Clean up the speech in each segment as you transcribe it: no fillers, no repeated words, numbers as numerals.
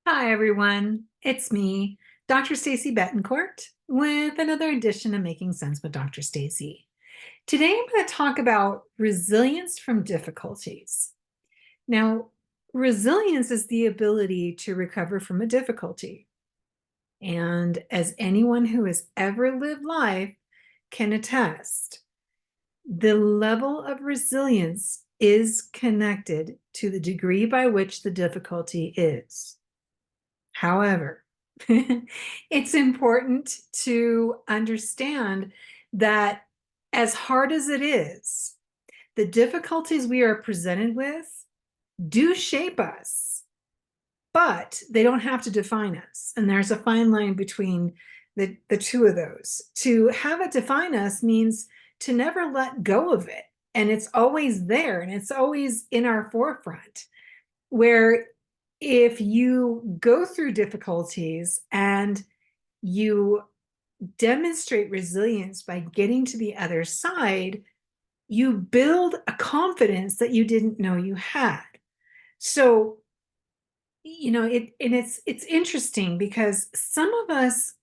Hi, everyone. It's me, Dr. Stacy Betancourt, with another edition of Making Sense with Dr. Stacy. Today, I'm going to talk about resilience from difficulties. Now, resilience is the ability to recover from a difficulty. And as anyone who has ever lived life can attest, the level of resilience is connected to the degree by which the difficulty is. However, it's important to understand that as hard as it is, the difficulties we are presented with do shape us, but they don't have to define us. And there's a fine line between the two of those. To have it define us means to never let go of it. And it's always there and it's always in our forefront. Where if you go through difficulties and you demonstrate resilience by getting to the other side, you build a confidence that you didn't know you had. So, it's interesting because some of us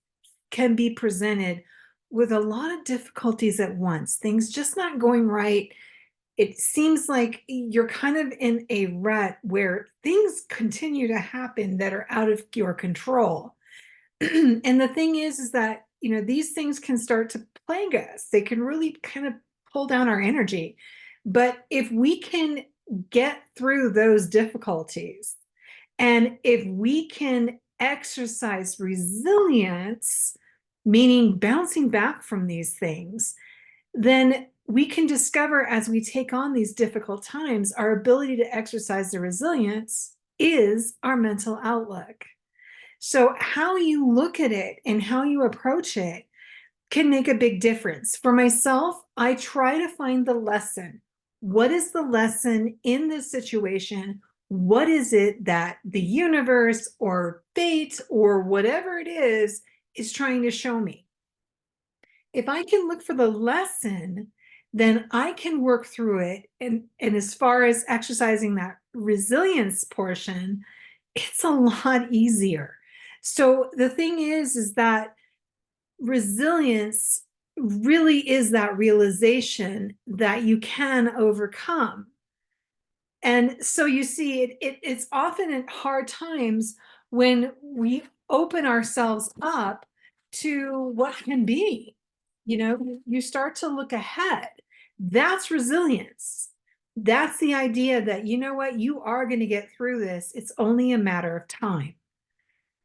can be presented with a lot of difficulties at once, things just not going right. It seems like you're kind of in a rut where things continue to happen that are out of your control. And the thing is that, these things can start to plague us. They can really kind of pull down our energy. But if we can get through those difficulties, and if we can exercise resilience, meaning bouncing back from these things, then we can discover as we take on these difficult times, our ability to exercise the resilience is our mental outlook. So, how you look at it and how you approach it can make a big difference. For myself, I try to find the lesson. What is the lesson in this situation? What is it that the universe or fate or whatever it is trying to show me? If I can look for the lesson, then I can work through it. And as far as exercising that resilience portion, it's a lot easier. So the thing is that resilience really is that realization that you can overcome. And so you see, it's often at hard times when we open ourselves up to what can be. You start to look ahead. That's resilience. That's the idea that, you know what, you are going to get through this. It's only a matter of time.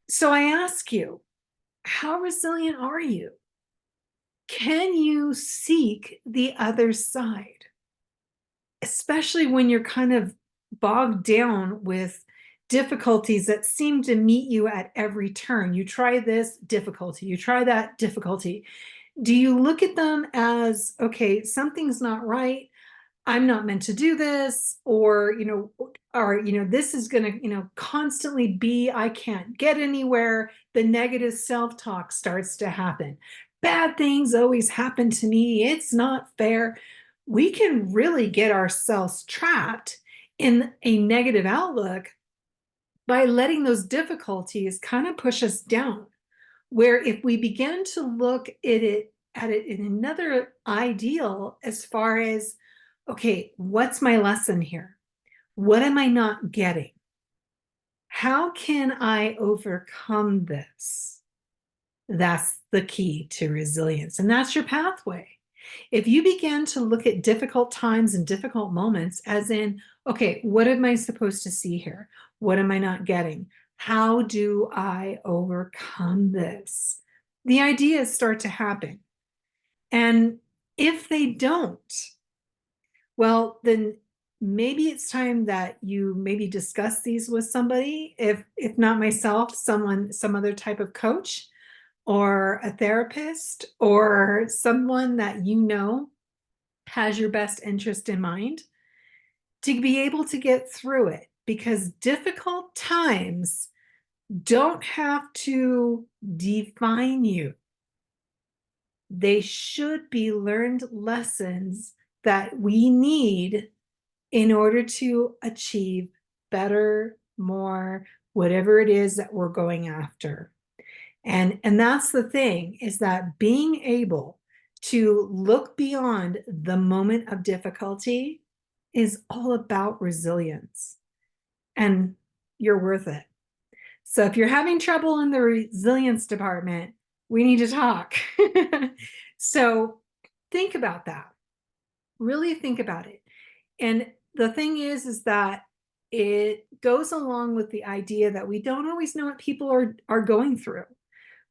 So I ask you, how resilient are you? Can you seek the other side? Especially when you're kind of bogged down with difficulties that seem to meet you at every turn. You try this difficulty, you try that difficulty. Do you look at them as, okay, something's not right? I'm not meant to do this, or this is going to, constantly be, I can't get anywhere. The negative self-talk starts to happen. Bad things always happen to me. It's not fair. We can really get ourselves trapped in a negative outlook by letting those difficulties kind of push us down. Where if we begin to look at it in another ideal, as far as, okay, what's my lesson here? What am I not getting? How can I overcome this? That's the key to resilience. And that's your pathway. If you begin to look at difficult times and difficult moments, as in, okay, what am I supposed to see here? What am I not getting? How do I overcome this? The ideas start to happen. And if they don't, well, then maybe it's time that you maybe discuss these with somebody. If not myself, some other type of coach or a therapist or someone that has your best interest in mind, to be able to get through it, because difficult times don't have to define you. They should be learned lessons that we need in order to achieve better more, whatever it is that we're going after. And that's the thing, is that being able to look beyond the moment of difficulty is all about resilience, and you're worth it. So if you're having trouble in the resilience department, we need to talk. So think about that. Really think about it. And the thing is that it goes along with the idea that we don't always know what people are going through.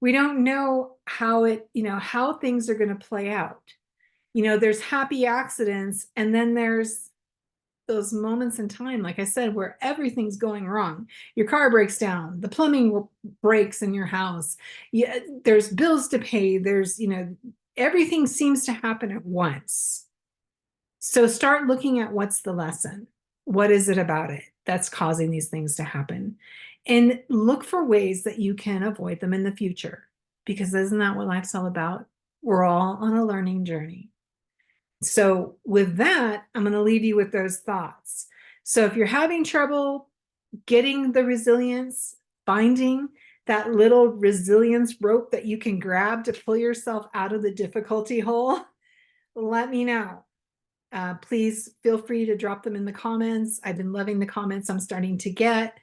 We don't know how how things are going to play out. There's happy accidents, and then there's those moments in time, like I said, where everything's going wrong. Your car breaks down, the plumbing breaks in your house. Yeah, there's bills to pay. Everything seems to happen at once. So start looking at what's the lesson. What is it about it that's causing these things to happen? And look for ways that you can avoid them in the future, because isn't that what life's all about? We're all on a learning journey. So with that, I'm going to leave you with those thoughts. So if you're having trouble getting the resilience, finding that little resilience rope that you can grab to pull yourself out of the difficulty hole, let me know. Please feel free to drop them in the comments. I've been loving the comments I'm starting to get.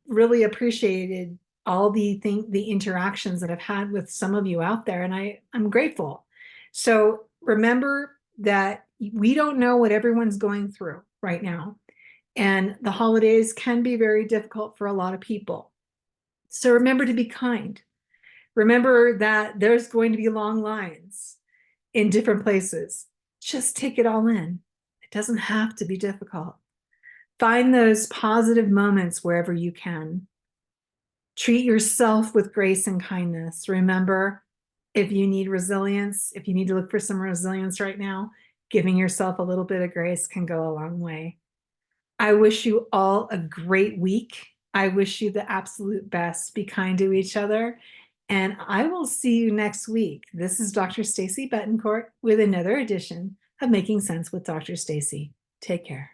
Really appreciated all the interactions that I've had with some of you out there, and I'm grateful. So remember that we don't know what everyone's going through right now, and the holidays can be very difficult for a lot of people. So remember to be kind. Remember that there's going to be long lines in different places. Just take it all in. It doesn't have to be difficult. Find those positive moments wherever you can. Treat yourself with grace and kindness. Remember, if you need resilience, if you need to look for some resilience right now, giving yourself a little bit of grace can go a long way. I wish you all a great week. I wish you the absolute best. Be kind to each other. And I will see you next week. This is Dr. Stacy Betancourt with another edition of Making Sense with Dr. Stacy. Take care.